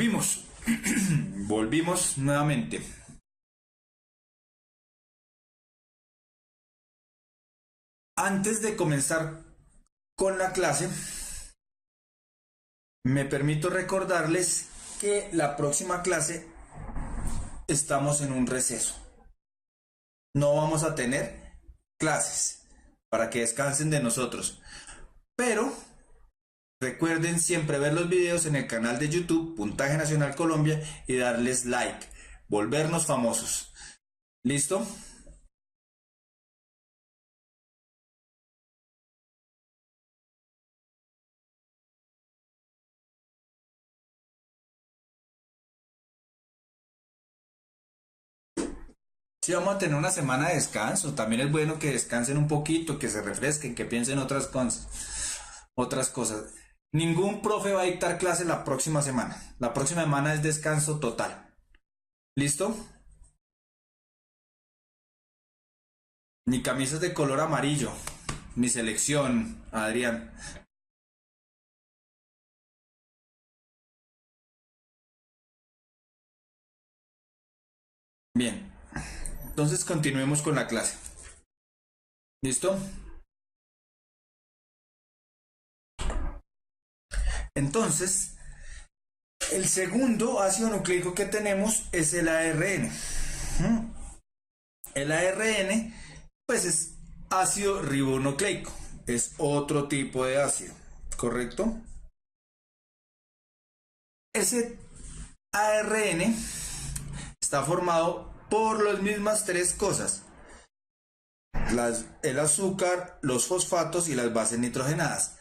Volvimos. Volvimos nuevamente. Antes de comenzar con la clase, me permito recordarles que la próxima clase estamos en un receso. No vamos a tener clases para que descansen de nosotros. Pero recuerden siempre ver los videos en el canal de YouTube Puntaje Nacional Colombia y darles like. Volvernos famosos. ¿Listo? Sí, vamos a tener una semana de descanso. También es bueno que descansen un poquito, que se refresquen, que piensen otras cosas. Ningún profe va a dictar clase la próxima semana. La próxima semana es descanso total. ¿Listo? Ni camisas de color amarillo. Mi selección, Adrián. Bien. Entonces continuemos con la clase. ¿Listo? Entonces, el segundo ácido nucleico que tenemos es el ARN. El ARN, pues es ácido ribonucleico. Es otro tipo de ácido, ¿correcto? Ese ARN está formado por las mismas tres cosas. El azúcar, los fosfatos y las bases nitrogenadas.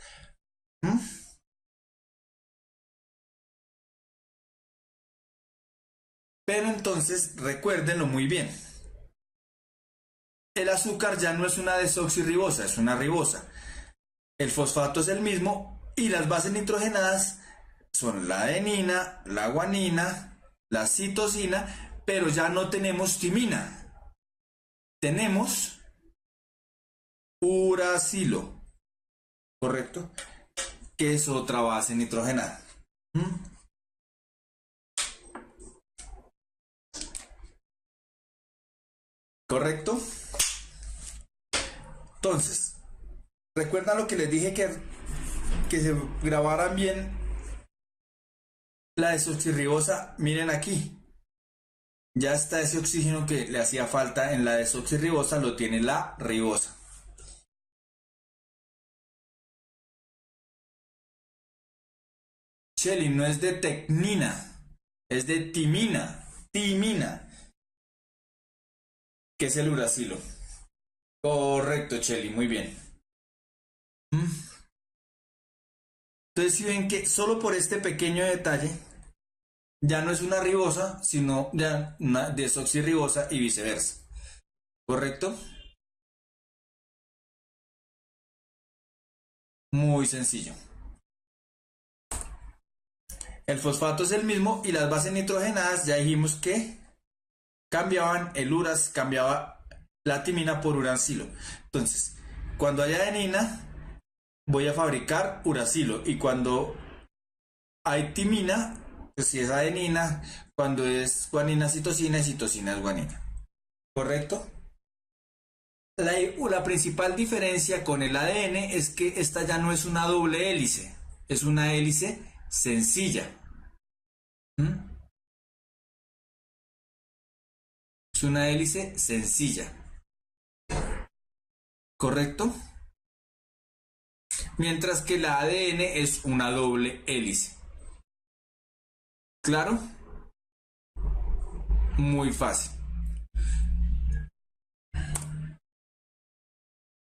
Pero entonces recuérdenlo muy bien. El azúcar ya no es una desoxirribosa, es una ribosa. El fosfato es el mismo y las bases nitrogenadas son la adenina, la guanina, la citosina, pero ya no tenemos timina. Tenemos uracilo, ¿correcto? Que es otra base nitrogenada. ¿Correcto? Entonces, ¿recuerdan lo que les dije que se grabaran bien la desoxirribosa? Miren aquí. Ya está ese oxígeno que le hacía falta en la desoxirribosa, lo tiene la ribosa. Shelly, no es de tecnina, es de timina. Timina, que es el uracilo. Correcto, Shelly, muy bien. Entonces, si ven que solo por este pequeño detalle, ya no es una ribosa, sino ya una desoxirribosa y viceversa. ¿Correcto? Muy sencillo. El fosfato es el mismo y las bases nitrogenadas ya dijimos que cambiaban cambiaba la timina por uracilo. Entonces, cuando hay adenina, voy a fabricar uracilo. Y cuando hay timina, pues si es adenina, cuando es guanina, citosina, y citosina es guanina. ¿Correcto? La principal diferencia con el ADN es que esta ya no es una doble hélice, es una hélice sencilla. Es una hélice sencilla. ¿Correcto? Mientras que la ADN es una doble hélice. ¿Claro? Muy fácil.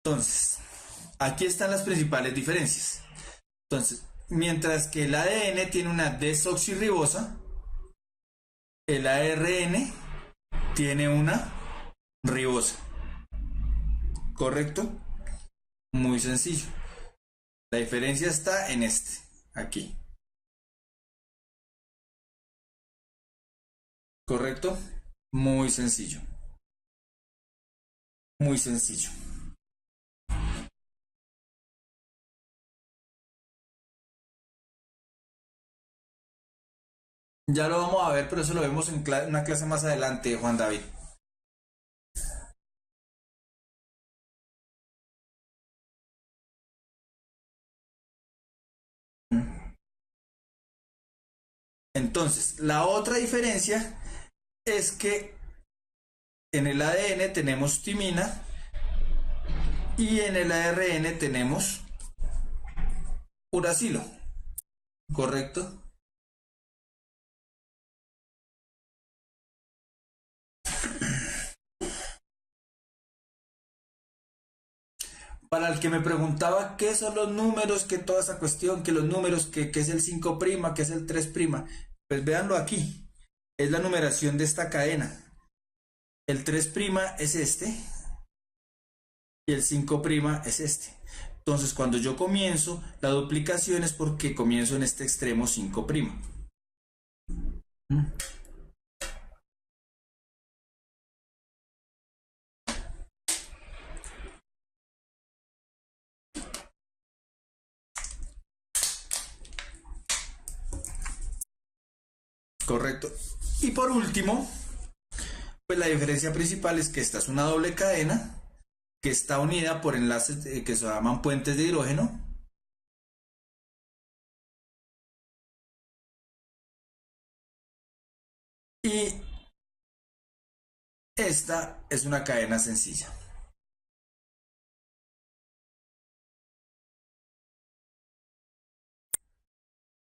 Entonces, aquí están las principales diferencias. Entonces, mientras que el ADN tiene una desoxirribosa, el ARN tiene una ribosa. ¿Correcto? Muy sencillo. La diferencia está en aquí. ¿Correcto? Muy sencillo. Muy sencillo. Ya lo vamos a ver, pero eso lo vemos en una clase más adelante, Juan David. Entonces, la otra diferencia es que en el ADN tenemos timina y en el ARN tenemos uracilo, ¿correcto? Para el que me preguntaba qué son los números, que toda esa cuestión, que los números, que es el 5', que es el 3', pues véanlo aquí. Es la numeración de esta cadena. El 3' es este y el 5' es este. Entonces, cuando yo comienzo, la duplicación es porque comienzo en este extremo 5'. Correcto. Y por último, pues la diferencia principal es que esta es una doble cadena que está unida por enlaces que se llaman puentes de hidrógeno. Y esta es una cadena sencilla.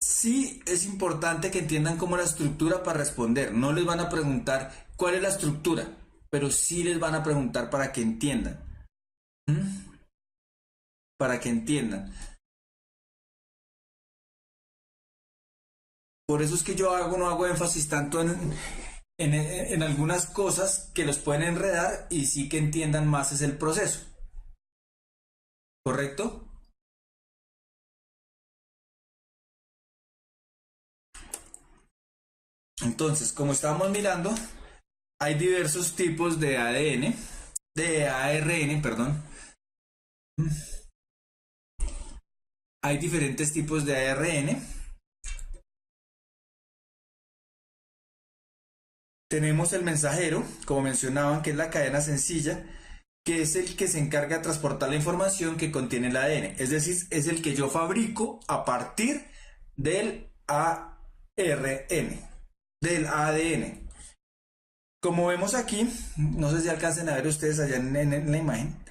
Sí es importante que entiendan cómo es la estructura para responder. No les van a preguntar cuál es la estructura, pero sí les van a preguntar para que entiendan. ¿Mm? Para que entiendan. Por eso es que yo no hago énfasis tanto en algunas cosas que los pueden enredar y sí que entiendan más es el proceso. ¿Correcto? Entonces, como estábamos mirando, hay diversos tipos de ADN, de ARN, perdón. Hay diferentes tipos de ARN. Tenemos el mensajero, como mencionaban, que es la cadena sencilla, que es el que se encarga de transportar la información que contiene el ADN. Es decir, es el que yo fabrico a partir del ARN, del ADN. Como vemos aquí, no sé si alcancen a ver ustedes allá en la imagen,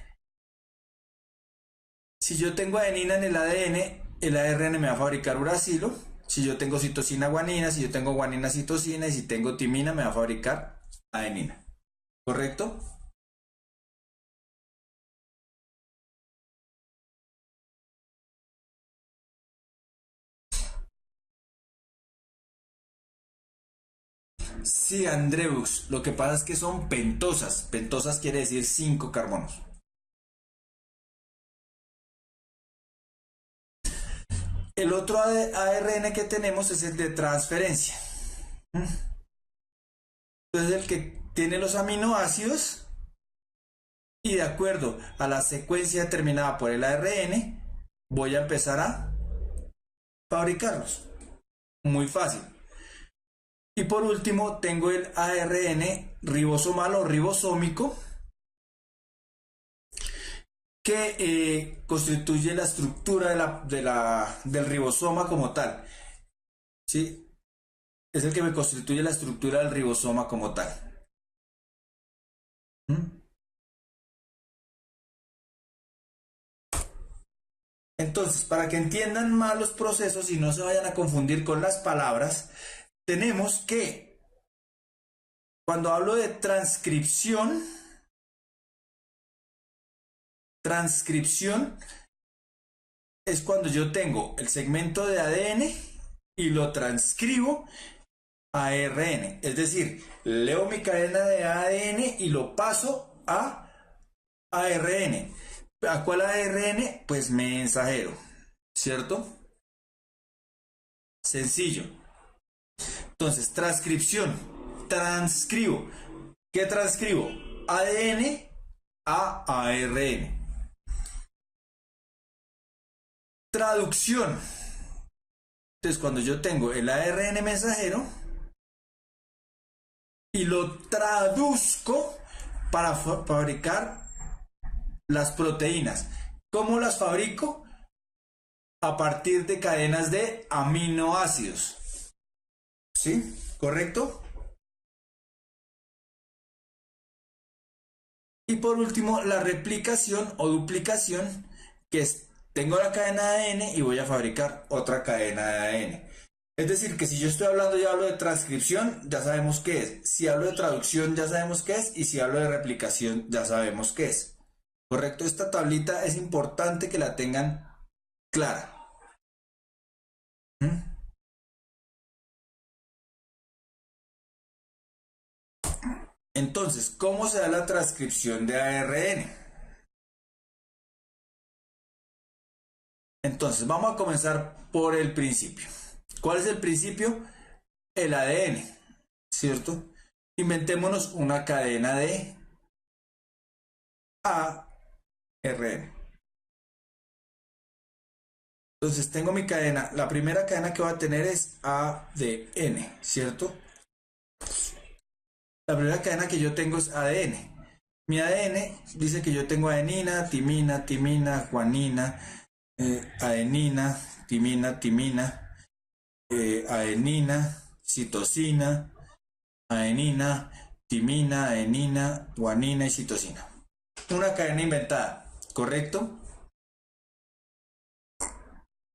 si yo tengo adenina en el ARN me va a fabricar uracilo. Si yo tengo citosina guanina, si yo tengo guanina citosina y si tengo timina me va a fabricar adenina. ¿Correcto? Sí, Andreus. Lo que pasa es que son pentosas. Pentosas quiere decir 5 carbonos. El otro ARN que tenemos es el de transferencia. Entonces el que tiene los aminoácidos y de acuerdo a la secuencia determinada por el ARN, voy a empezar a fabricarlos. Muy fácil. Y por último tengo el ARN ribosomal o ribosómico que constituye la estructura del ribosoma como tal. ¿Sí? Es el que me constituye la estructura del ribosoma como tal. ¿Mm? Entonces, para que entiendan más los procesos y no se vayan a confundir con las palabras, tenemos que, cuando hablo de transcripción es cuando yo tengo el segmento de ADN y lo transcribo a ARN. Es decir, leo mi cadena de ADN y lo paso a ARN. ¿A cuál ARN? Pues mensajero, ¿cierto? Sencillo. Entonces, transcripción. Transcribo. ¿Qué transcribo? ADN a ARN. Traducción. Entonces, cuando yo tengo el ARN mensajero, y lo traduzco para fabricar las proteínas. ¿Cómo las fabrico? A partir de cadenas de aminoácidos. ¿Sí? ¿Correcto? Y por último, la replicación o duplicación, que es, tengo la cadena de ADN y voy a fabricar otra cadena de ADN. Es decir, que si yo estoy hablando y hablo de transcripción, ya sabemos qué es. Si hablo de traducción, ya sabemos qué es. Y si hablo de replicación, ya sabemos qué es. ¿Correcto? Esta tablita es importante que la tengan clara. ¿Mm? Entonces, ¿cómo se da la transcripción de ARN? Entonces, vamos a comenzar por el principio. ¿Cuál es el principio? El ADN, ¿cierto? Inventémonos una cadena de ARN. Entonces, tengo mi cadena. La primera cadena que voy a tener es ADN, ¿cierto? La primera cadena que yo tengo es ADN. Mi ADN dice que yo tengo adenina, timina, guanina, adenina, timina, adenina, citosina, adenina, timina, adenina, guanina y citosina. Una cadena inventada, ¿correcto?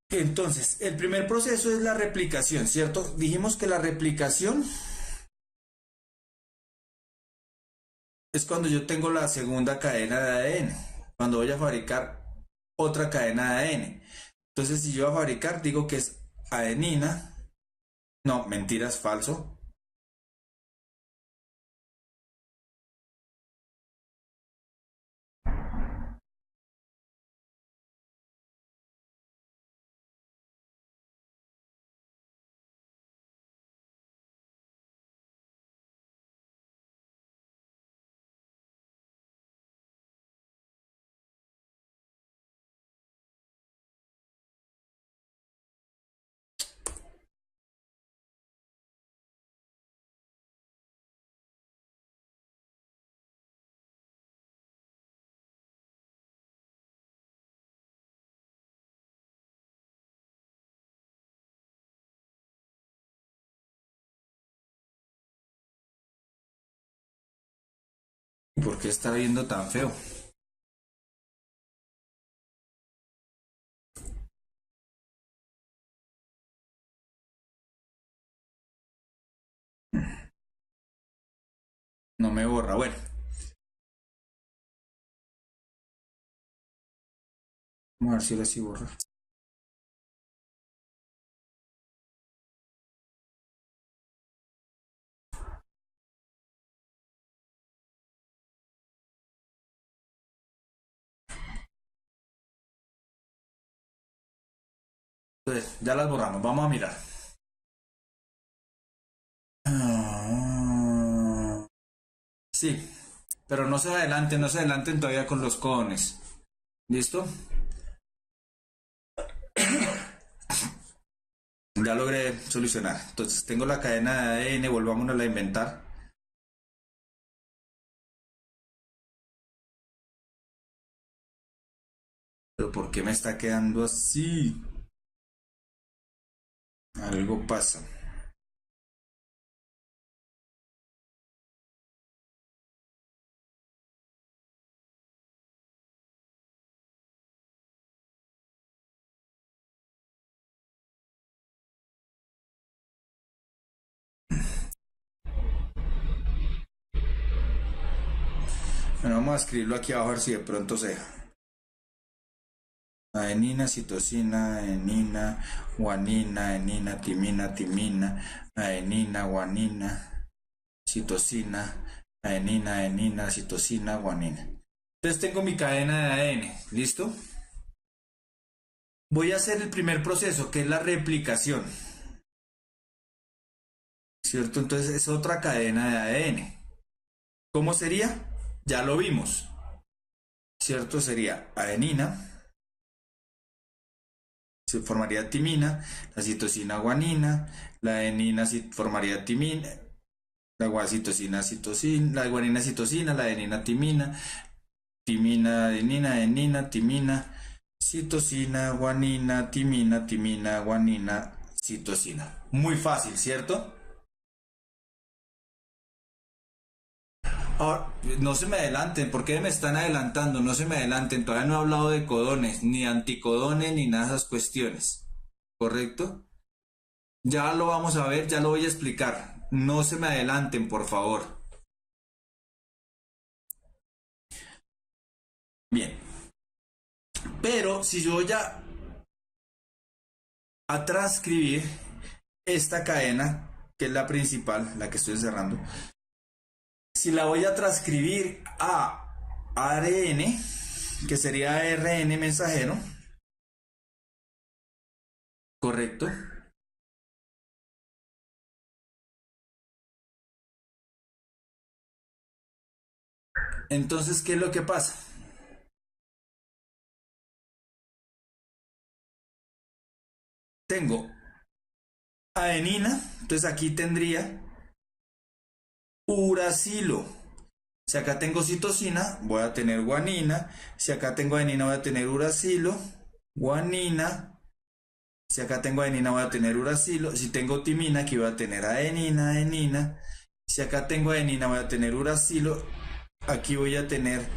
Entonces, el primer proceso es la replicación, ¿cierto? Dijimos que la replicación es cuando yo tengo la segunda cadena de ADN, cuando voy a fabricar otra cadena de ADN. Entonces, si yo voy a fabricar, digo que es adenina. No, mentiras, falso. ¿Por qué está viendo tan feo? No me borra. Bueno, vamos a ver si ahora sí borra. Entonces, ya las borramos. Vamos a mirar. Sí, pero no se adelanten todavía con los cones. ¿Listo? Ya logré solucionar. Entonces tengo la cadena de ADN, volvámonos a inventar. Pero ¿por qué me está quedando así? Algo pasa. Bueno, vamos a escribirlo aquí abajo a ver si de pronto se deja. Adenina, citosina, adenina, guanina, adenina, timina, adenina, guanina, citosina, adenina, citosina, guanina. Entonces tengo mi cadena de ADN, ¿listo? Voy a hacer el primer proceso, que es la replicación, ¿cierto? Entonces es otra cadena de ADN. ¿Cómo sería? Ya lo vimos, ¿cierto? Sería adenina, se formaría timina, la citosina guanina, la adenina formaría timina, La guacitosina, citosina, la guanina, citosina, la adenina, timina, timina, adenina, adenina, timina, citosina, guanina, timina, timina, guanina, citosina. Muy fácil, ¿cierto? Ahora, no se me adelanten, ¿por qué me están adelantando? No se me adelanten, todavía no he hablado de codones, ni anticodones, ni nada de esas cuestiones. ¿Correcto? Ya lo vamos a ver, ya lo voy a explicar. No se me adelanten, por favor. Bien, pero si yo voy a transcribir esta cadena, que es la principal, la que estoy cerrando, si la voy a transcribir a ARN, que sería ARN mensajero, ¿correcto? Entonces, ¿qué es lo que pasa? Tengo adenina, entonces aquí tendría uracilo. Si acá tengo citosina, voy a tener guanina. Si acá tengo adenina, voy a tener uracilo, guanina. Si acá tengo adenina, voy a tener uracilo. Si tengo timina, aquí voy a tener adenina, adenina. Si acá tengo adenina, voy a tener uracilo. Aquí voy a tener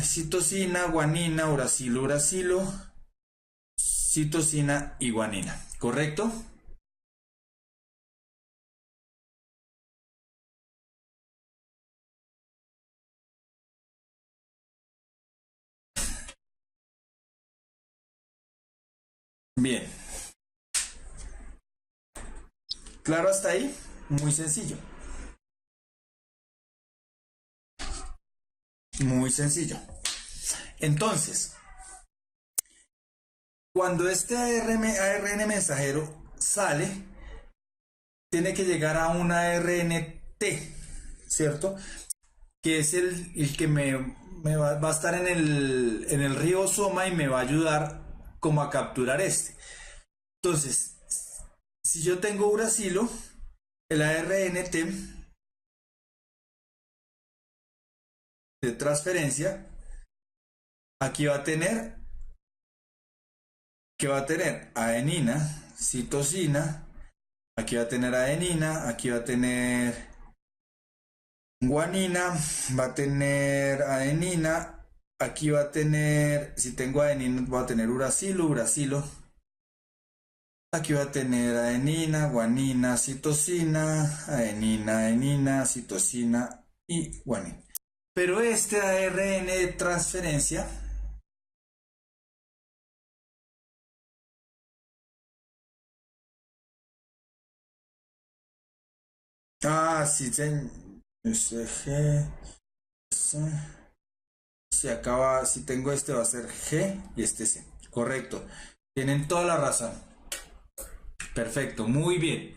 citosina, guanina, uracilo, uracilo, citosina y guanina. ¿Correcto? Bien. ¿Claro hasta ahí? Muy sencillo. Muy sencillo. Entonces, cuando este ARN mensajero sale, tiene que llegar a un ARNT, ¿cierto? Que es el que va a estar en el ribosoma y me va a ayudar como a capturar este. Entonces, si yo tengo uracilo, el ARNT de transferencia, aquí va a tener, que va a tener adenina, citosina, aquí va a tener adenina, aquí va a tener guanina, va a tener adenina, aquí va a tener, si tengo adenina, va a tener uracilo, uracilo. Aquí va a tener adenina, guanina, citosina, adenina, adenina, citosina y guanina. Pero este ARN de transferencia, sí, si acaba, si tengo este va a ser G y este C. Correcto. Tienen toda la razón. Perfecto, muy bien.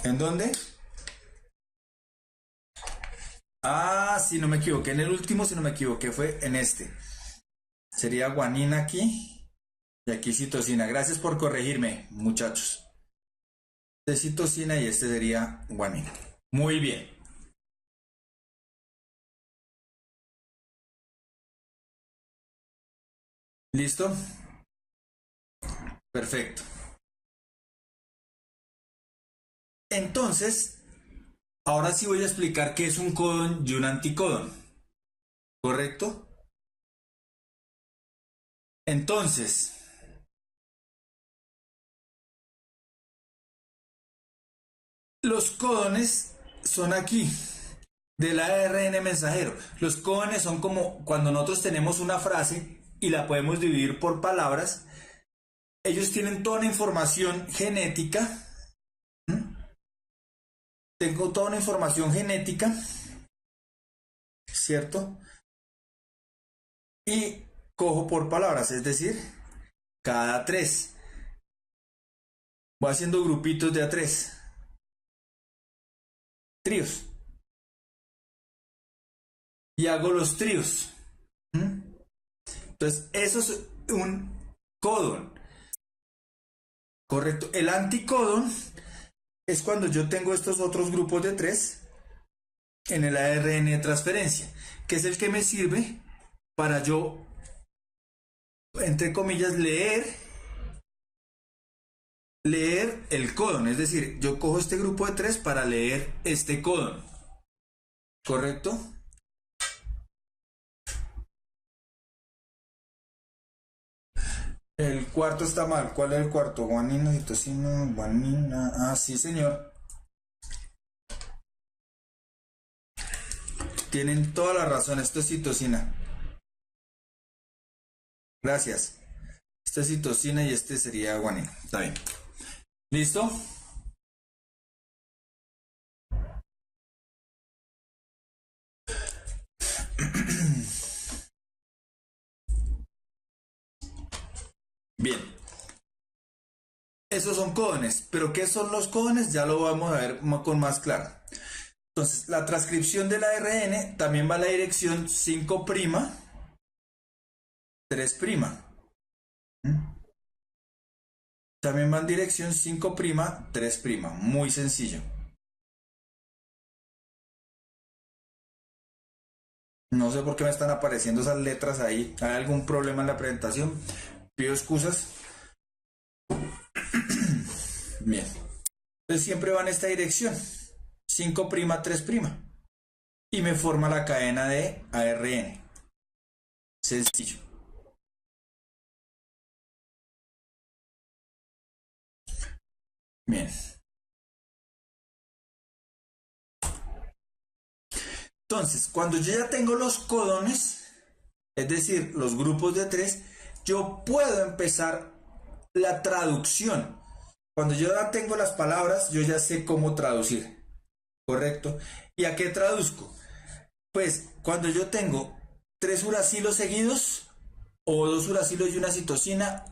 ¿En dónde? Si no me equivoqué, en el último, si no me equivoqué, fue en este. Sería guanina aquí y aquí citosina. Gracias por corregirme, muchachos. De citosina y este sería guanina. Muy bien. ¿Listo? Perfecto. Entonces, ahora sí voy a explicar qué es un codón y un anticodón. ¿Correcto? Entonces, los codones son aquí, del ARN mensajero. Los codones son como cuando nosotros tenemos una frase y la podemos dividir por palabras. Ellos tienen toda una información genética. Tengo toda una información genética, ¿cierto? Y cojo por palabras, es decir, cada tres. Voy haciendo grupitos de a tres, tríos. Y hago los tríos. Entonces, eso es un codón. Correcto. El anticodón es cuando yo tengo estos otros grupos de 3 en el ARN de transferencia, que es el que me sirve para yo, entre comillas, leer el códon. Es decir, yo cojo este grupo de 3 para leer este códon. ¿Correcto? El cuarto está mal. ¿Cuál es el cuarto? Guanina, citosina, guanina. Ah, sí, señor. Tienen toda la razón. Esto es citosina. Gracias. Esta es citosina y este sería guanina. Está bien. ¿Listo? Bien. Esos son códones. ¿Pero qué son los códones? Ya lo vamos a ver con más claro. Entonces, la transcripción del ARN también va a la dirección 5', 3'. También va en dirección 5', 3'. Muy sencillo. No sé por qué me están apareciendo esas letras ahí. ¿Hay algún problema en la presentación? Pido excusas. Bien. Entonces siempre va en esta dirección. 5', 3'. Y me forma la cadena de ARN. Sencillo. Bien. Entonces, cuando yo ya tengo los codones, es decir, los grupos de 3, yo puedo empezar la traducción. Cuando yo ya tengo las palabras, yo ya sé cómo traducir. ¿Correcto? ¿Y a qué traduzco? Pues cuando yo tengo 3 uracilos seguidos o 2 uracilos y una citosina,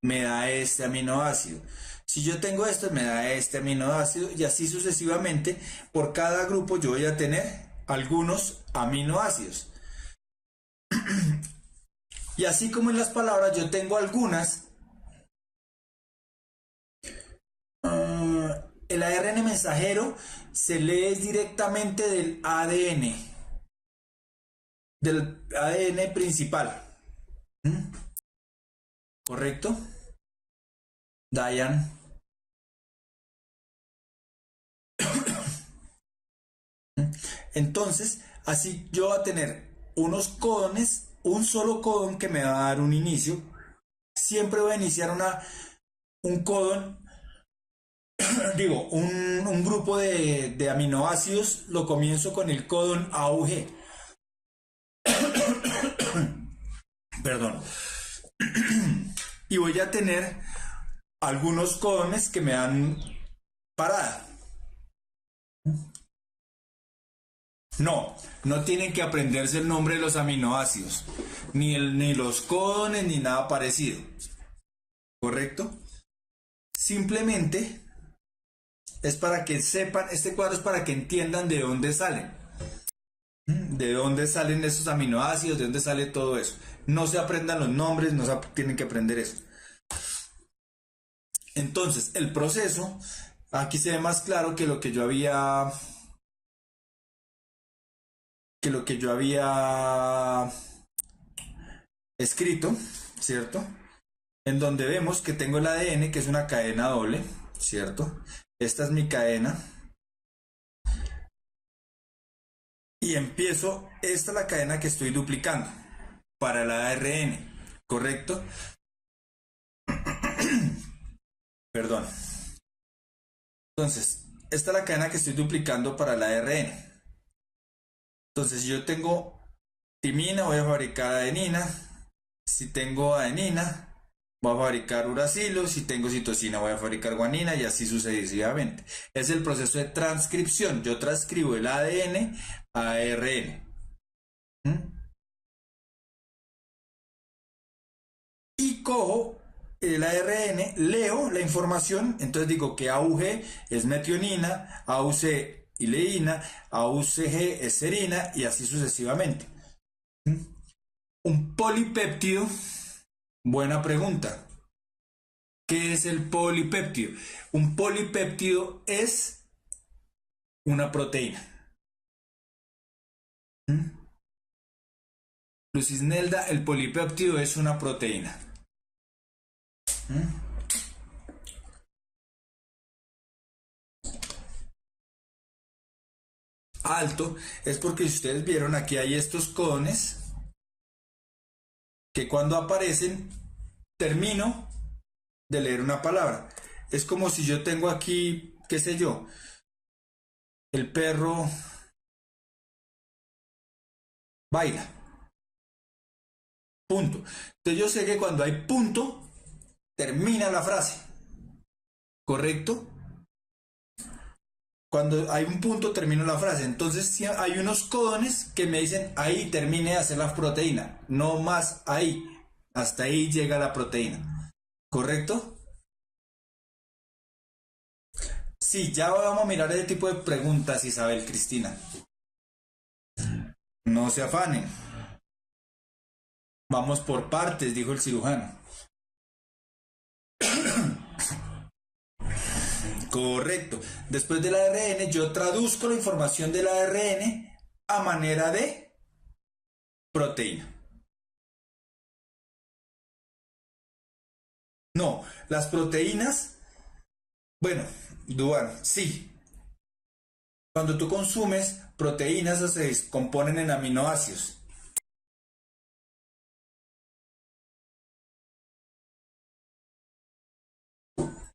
me da este aminoácido. Si yo tengo esto, me da este aminoácido y así sucesivamente. Por cada grupo yo voy a tener algunos aminoácidos. Y así como en las palabras yo tengo algunas, el ARN mensajero se lee directamente del ADN principal. ¿Correcto? Diane. Entonces, así yo voy a tener unos codones, un solo codón que me va a dar un inicio. Siempre voy a iniciar un codón, digo, un grupo de aminoácidos, lo comienzo con el codón AUG. Perdón. Y voy a tener algunos codones que me dan parada. No, no tienen que aprenderse el nombre de los aminoácidos, ni los codones, ni nada parecido. ¿Correcto? Simplemente es para que sepan, este cuadro es para que entiendan de dónde salen. De dónde salen esos aminoácidos, de dónde sale todo eso. No se aprendan los nombres, no se tienen que aprender eso. Entonces, el proceso, aquí se ve más claro que lo que yo había escrito, ¿cierto? En donde vemos que tengo el ADN, que es una cadena doble, ¿cierto? Esta es mi cadena. Y empiezo, esta es la cadena que estoy duplicando para el ARN, ¿correcto? Perdón. Entonces, esta es la cadena que estoy duplicando para el ARN. Entonces, si yo tengo timina, voy a fabricar adenina. Si tengo adenina, voy a fabricar uracilo. Si tengo citosina, voy a fabricar guanina y así sucesivamente. Es el proceso de transcripción. Yo transcribo el ADN a ARN. Y cojo el ARN, leo la información, entonces digo que AUG es metionina, AUC ileína, AUCG es serina y así sucesivamente. Un polipéptido, buena pregunta. ¿Qué es el polipéptido? Un polipéptido es una proteína. ¿Mm? Lucisnelda, el polipéptido es una proteína. ¿Mm? Alto es porque si ustedes vieron aquí hay estos codones que cuando aparecen termino de leer una palabra. Es como si yo tengo aquí, qué sé yo, el perro baila. Punto. Entonces yo sé que cuando hay punto, termina la frase. ¿Correcto? Cuando hay un punto, termino la frase. Entonces hay unos codones que me dicen ahí termine de hacer la proteína. No más ahí. Hasta ahí llega la proteína. ¿Correcto? Sí, ya vamos a mirar ese tipo de preguntas, Isabel Cristina. No se afanen. Vamos por partes, dijo el cirujano. Correcto. Después del ARN, yo traduzco la información del ARN a manera de proteína. No, las proteínas, bueno, Duan, sí. Cuando tú consumes proteínas, se componen en aminoácidos.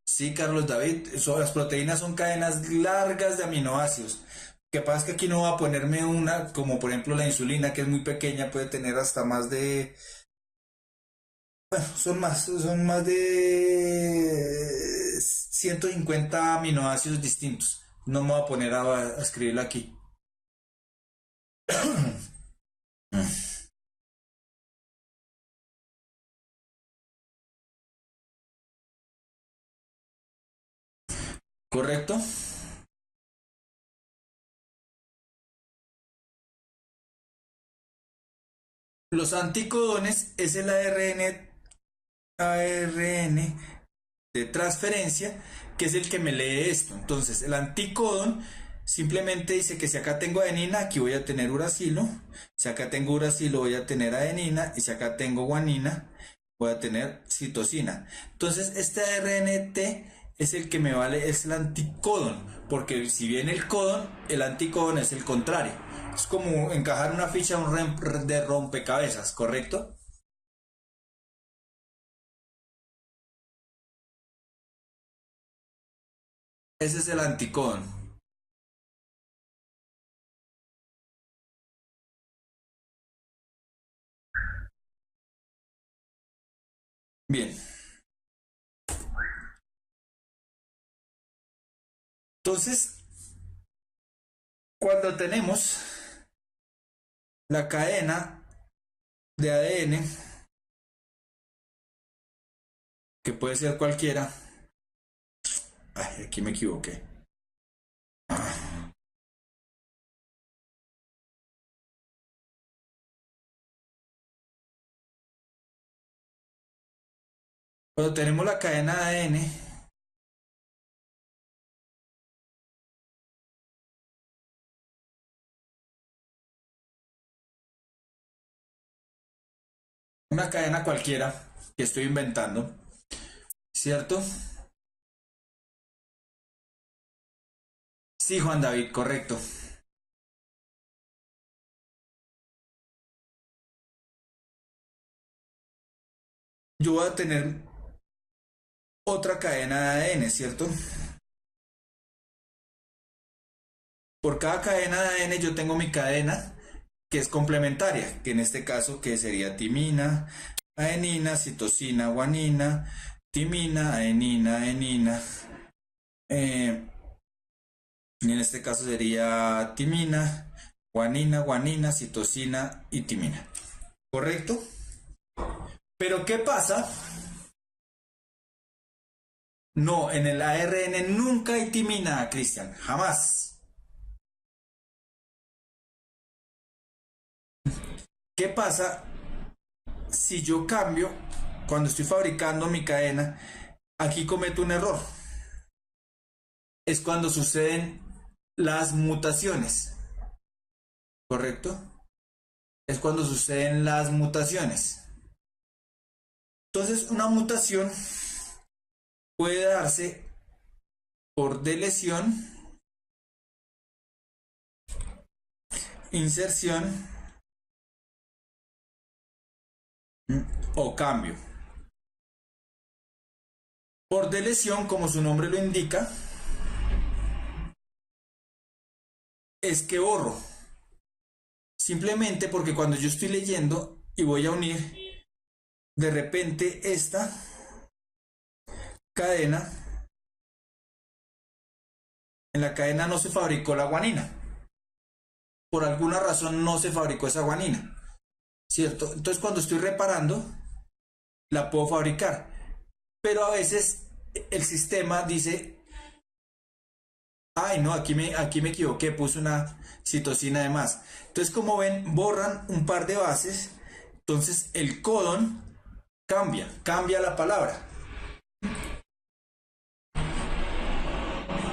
Sí, Carlos David, las proteínas son cadenas largas de aminoácidos. Lo que pasa es que aquí no va a ponerme una, como por ejemplo la insulina, que es muy pequeña, puede tener hasta más de, bueno, son más de 150 aminoácidos distintos. No me voy a poner a escribirlo aquí. ¿Correcto? Los anticodones es el ARN de transferencia, que es el que me lee esto. Entonces, el anticodón simplemente dice que si acá tengo adenina, aquí voy a tener uracilo. Si acá tengo uracilo, voy a tener adenina. Y si acá tengo guanina, voy a tener citosina. Entonces, este ARNT es el que me vale, es el anticodón. Porque si bien el codón, el anticodón es el contrario. Es como encajar una ficha de rompecabezas, ¿correcto? Ese es el anticodón. Bien. Entonces, cuando tenemos la cadena de ADN, que puede ser cualquiera, ay, aquí me equivoqué. Cuando tenemos la cadena de ADN, una cadena cualquiera que estoy inventando, ¿cierto? Sí, Juan David, correcto. Yo voy a tener otra cadena de ADN, ¿cierto? Por cada cadena de ADN yo tengo mi cadena que es complementaria, que en este caso que sería timina, adenina, citosina, guanina, timina, adenina, adenina. eh, y en este caso sería timina, guanina, guanina, citosina y timina. ¿Correcto? Pero ¿qué pasa? No, en el ARN nunca hay timina, Cristian, jamás. ¿Qué pasa si yo cambio, cuando estoy fabricando mi cadena, aquí cometo un error. Es cuando suceden las mutaciones, ¿correcto? Es cuando suceden las mutaciones. Entonces, una mutación puede darse por deleción, inserción o cambio. Por deleción, como su nombre lo indica, es que borro. Simplemente porque cuando yo estoy leyendo y voy a unir, de repente esta cadena, en la cadena no se fabricó la guanina. Por alguna razón no se fabricó esa guanina, ¿cierto? Entonces cuando estoy reparando, la puedo fabricar. Pero a veces el sistema dice, ay no, aquí me equivoqué, puse una citosina de más. Entonces como ven, borran un par de bases, entonces el codón cambia la palabra.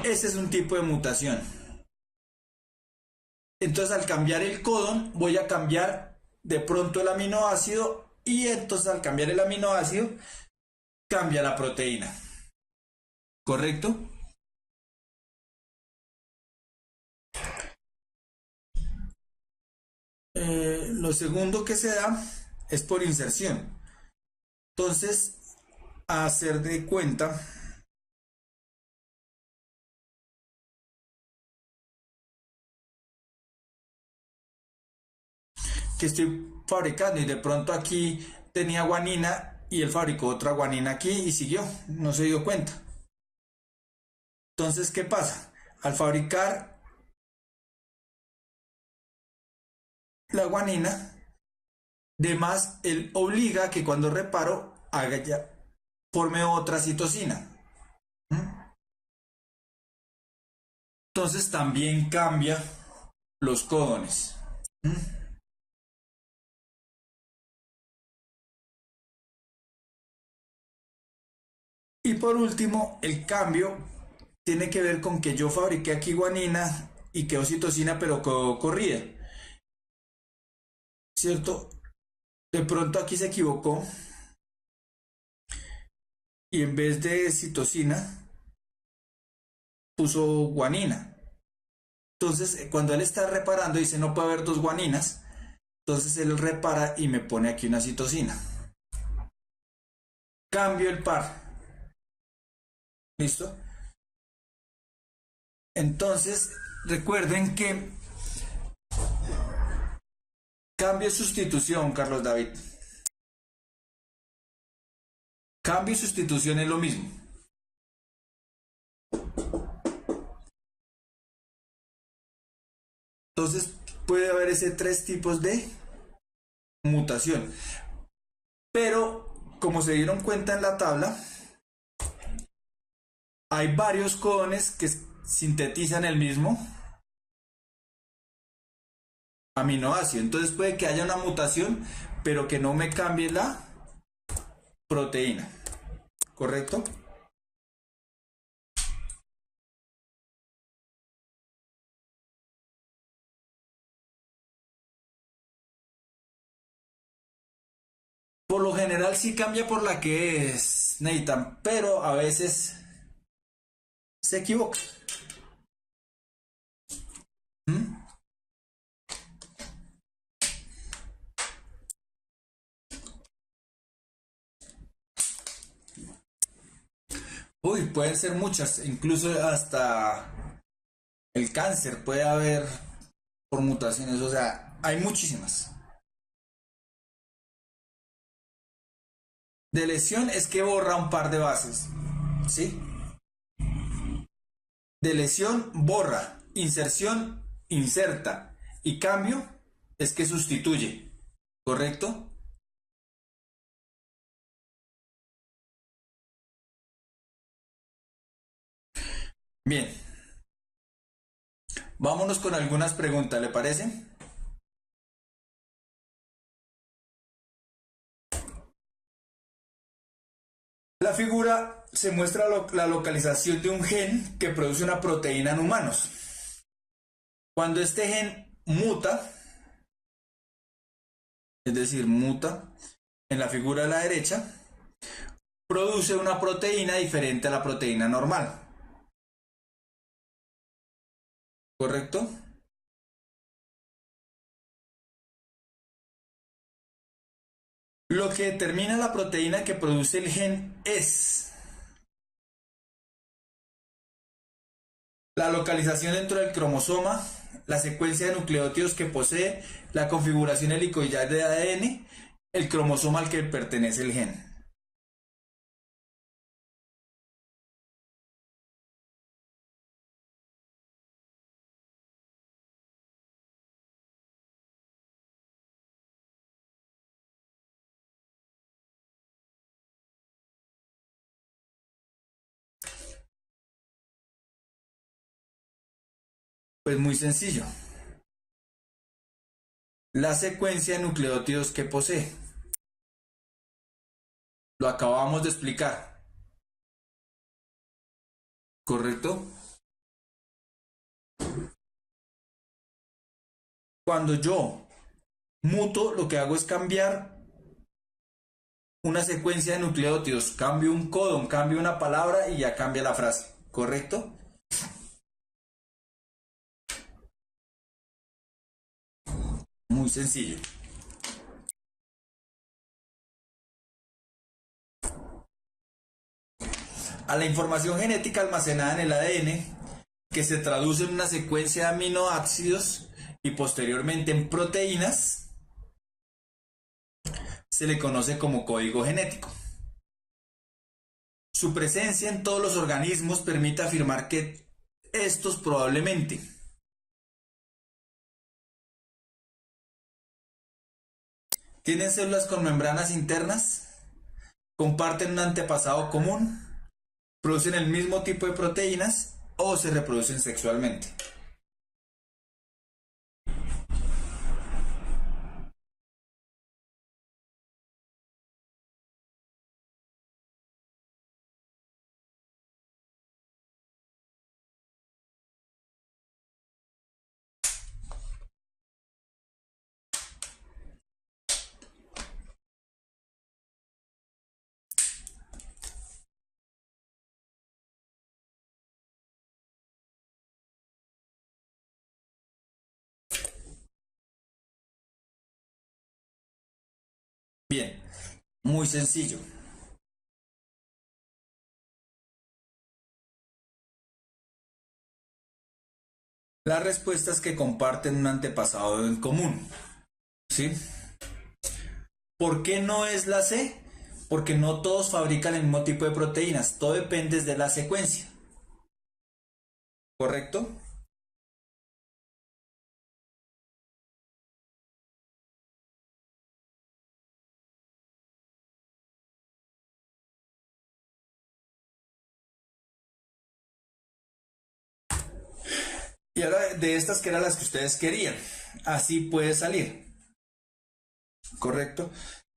Ese es un tipo de mutación. Entonces al cambiar el codón voy a cambiar de pronto el aminoácido y entonces al cambiar el aminoácido cambia la proteína. ¿Correcto? Lo segundo que se da es por inserción. Entonces, a hacer de cuenta que estoy fabricando y de pronto aquí tenía guanina y él fabricó otra guanina aquí y siguió, no se dio cuenta. Entonces, ¿qué pasa? Al fabricar la guanina, de más, él obliga que cuando reparo haga ya, forme otra citosina. Entonces también cambia los códones. Y por último, el cambio tiene que ver con que yo fabriqué aquí guanina y quedó citosina, pero quedó corrida, ¿cierto? De pronto aquí se equivocó y en vez de citosina puso guanina. Entonces, cuando él está reparando, dice no puede haber dos guaninas. Entonces él repara y me pone aquí una citosina. Cambio el par. ¿Listo? Entonces, recuerden que cambio y sustitución, Carlos David. Cambio y sustitución es lo mismo. Entonces, puede haber ese tres tipos de mutación. Pero, como se dieron cuenta en la tabla, hay varios codones que sintetizan el mismo aminoácido. Entonces puede que haya una mutación, pero que no me cambie la proteína. ¿Correcto? Por lo general sí cambia por la que es, Nathan, pero a veces se equivoca. ¿Mm? Uy, pueden ser muchas, incluso hasta el cáncer puede haber por mutaciones, o sea, hay muchísimas. De lesión es que borra un par de bases, ¿sí? De lesión borra, inserción inserta y cambio es que sustituye, ¿correcto? Bien, vámonos con algunas preguntas, ¿le parece? la figura se muestra la localización de un gen que produce una proteína en humanos. Cuando este gen muta, es decir, muta en la figura de la derecha, produce una proteína diferente a la proteína normal. ¿Correcto? Lo que determina la proteína que produce el gen es la localización dentro del cromosoma, la secuencia de nucleótidos que posee, la configuración helicoidal de ADN, el cromosoma al que pertenece el gen. Pues muy sencillo. La secuencia de nucleótidos que posee. Lo acabamos de explicar. ¿Correcto? Cuando yo muto, lo que hago es cambiar una secuencia de nucleótidos, cambio un codón, cambio una palabra y ya cambia la frase. ¿Correcto? Muy sencillo. A la información genética almacenada en el ADN, que se traduce en una secuencia de aminoácidos y posteriormente en proteínas, se le conoce como código genético. Su presencia en todos los organismos permite afirmar que estos probablemente tienen células con membranas internas, comparten un antepasado común, producen el mismo tipo de proteínas o se reproducen sexualmente. Bien, muy sencillo. Las respuestas que comparten un antepasado en común. ¿Sí? ¿Por qué no es la C? Porque no todos fabrican el mismo tipo de proteínas, todo depende de la secuencia. ¿Correcto? Y ahora de estas que eran las que ustedes querían. Así puede salir. ¿Correcto?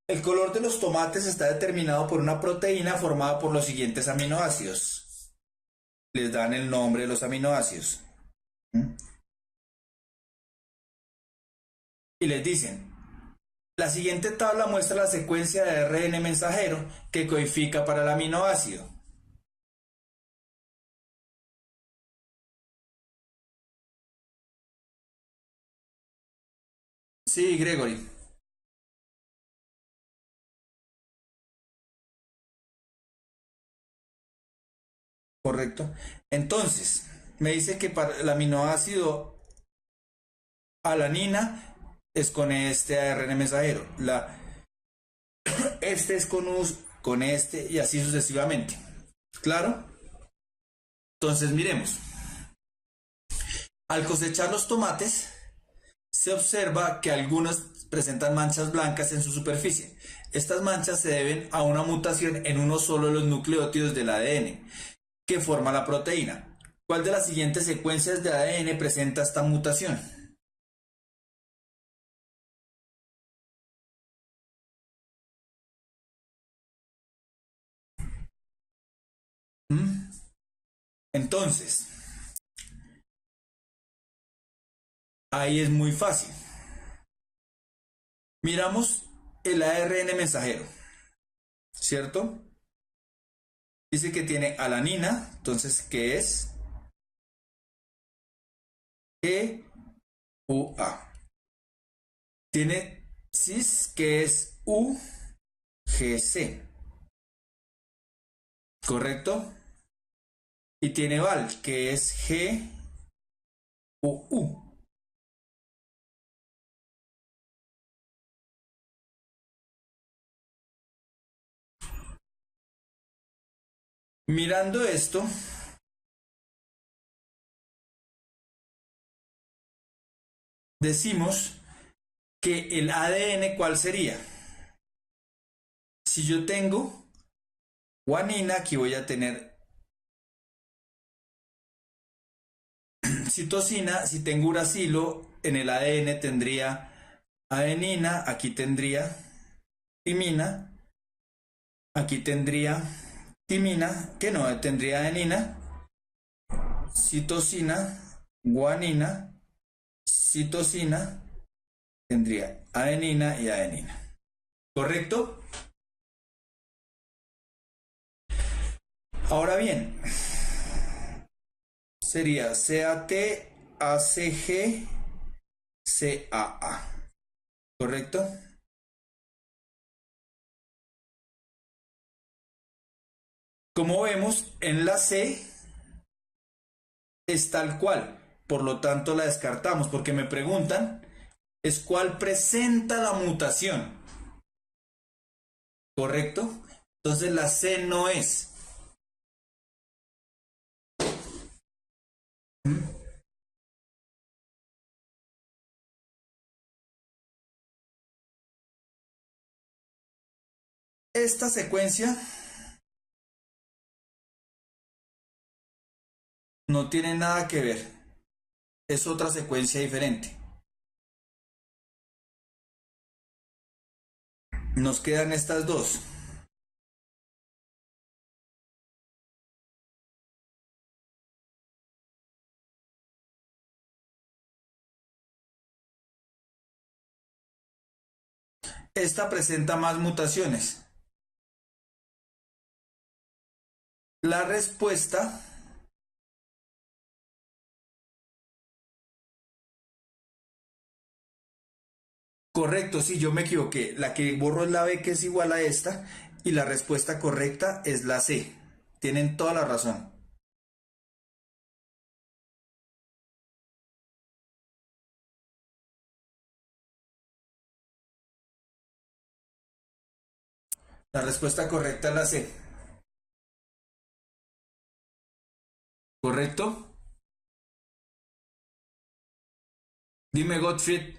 El color de los tomates está determinado por una proteína formada por los siguientes aminoácidos. Les dan el nombre de los aminoácidos. ¿Mm? Y les dicen, la siguiente tabla muestra la secuencia de ARN mensajero que codifica para el aminoácido. Sí, Gregory. Correcto. Entonces, me dice que para el aminoácido alanina es con este ARN mensajero. Este es con este y así sucesivamente. ¿Claro? Entonces, miremos. Al cosechar los tomates, se observa que algunos presentan manchas blancas en su superficie. Estas manchas se deben a una mutación en uno solo de los nucleótidos del ADN que forma la proteína. ¿Cuál de las siguientes secuencias de ADN presenta esta mutación? ¿Mm? Entonces, ahí es muy fácil. Miramos el ARN mensajero, ¿cierto? Dice que tiene alanina, entonces, ¿qué es? EUA. Tiene cis, que es UGC, ¿correcto? Y tiene val, que es GUU. Mirando esto, decimos que el ADN, ¿cuál sería? Si yo tengo guanina, aquí voy a tener citosina. Si tengo uracilo, en el ADN tendría adenina, aquí tendría timina, aquí tendría timina, que no, tendría adenina, citosina, guanina, citosina, tendría adenina y adenina. ¿Correcto? Ahora bien, sería CAT, ACG, CAA. ¿Correcto? Como vemos, en la C es tal cual. Por lo tanto, la descartamos porque me preguntan es cuál presenta la mutación. ¿Correcto? Entonces la C no es. Esta secuencia no tiene nada que ver. Es otra secuencia diferente. Nos quedan estas dos. Esta presenta más mutaciones. La respuesta correcto, sí, yo me equivoqué. La que borro es la B, que es igual a esta, y la respuesta correcta es la C. Tienen toda la razón. La respuesta correcta es la C. ¿Correcto? Dime, Gottfried.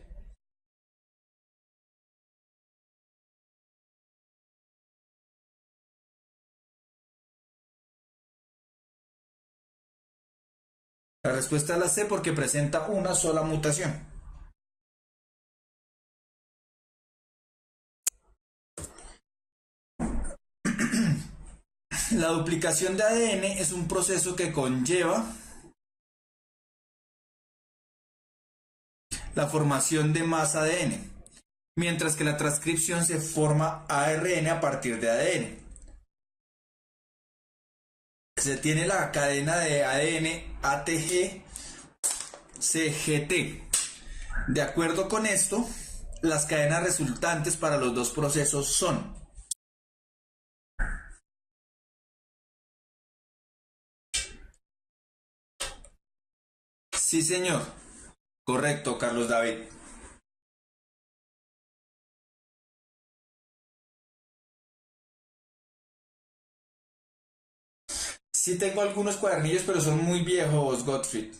La respuesta es la C porque presenta una sola mutación. La duplicación de ADN es un proceso que conlleva la formación de más ADN, mientras que la transcripción se forma ARN a partir de ADN. Se tiene la cadena de ADN ATG CGT. De acuerdo con esto, las cadenas resultantes para los dos procesos son sí, señor. Correcto, Carlos David. Sí tengo algunos cuadernillos, pero son muy viejos, Gottfried.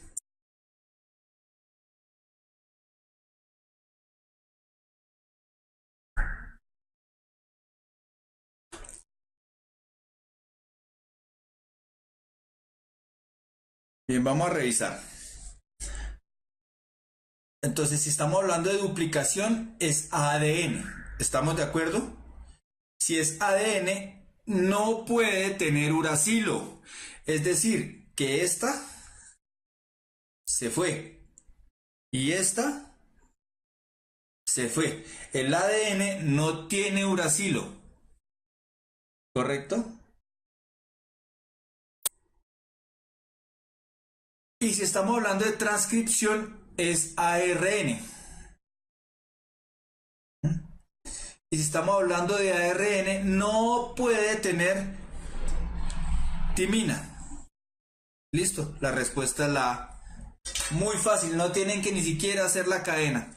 Bien, vamos a revisar. Entonces, si estamos hablando de duplicación, es ADN. ¿Estamos de acuerdo? Si es ADN, no puede tener uracilo. Es decir, que esta se fue y esta se fue. El ADN no tiene uracilo, ¿correcto? Y si estamos hablando de transcripción, es ARN. Y si estamos hablando de ARN, no puede tener timina. Listo, la respuesta es la A. Muy fácil, no tienen que ni siquiera hacer la cadena.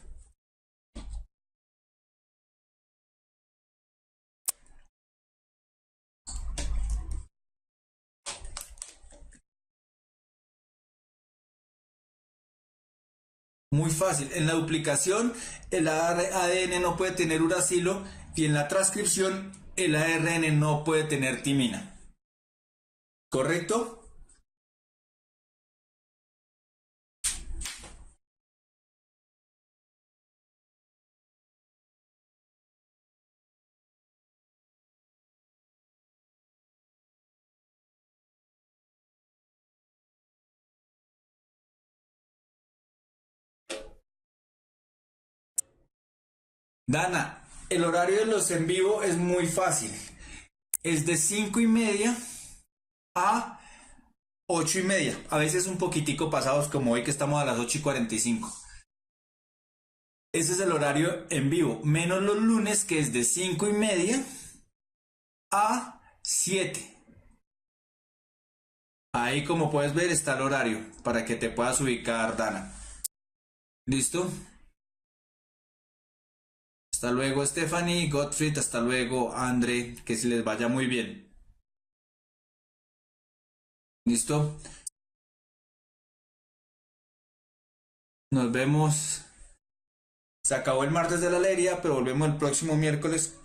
Muy fácil. En la duplicación, el ADN no puede tener uracilo y en la transcripción, el ARN no puede tener timina. ¿Correcto? Dana, el horario de los en vivo es muy fácil. Es de 5:30 a 8:30. A veces un poquitico pasados, como hoy que estamos a las 8:45. Ese es el horario en vivo, menos los lunes que es de 5:30 a 7. Ahí como puedes ver está el horario para que te puedas ubicar, Dana. ¿Listo? Hasta luego, Stephanie, Gottfried, hasta luego, Andre, que se les vaya muy bien. ¿Listo? Nos vemos. Se acabó el martes de la alegría, pero volvemos el próximo miércoles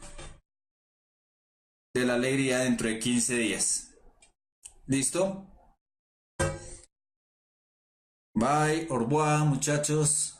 de la alegría dentro de 15 días. ¿Listo? Bye, au revoir, muchachos.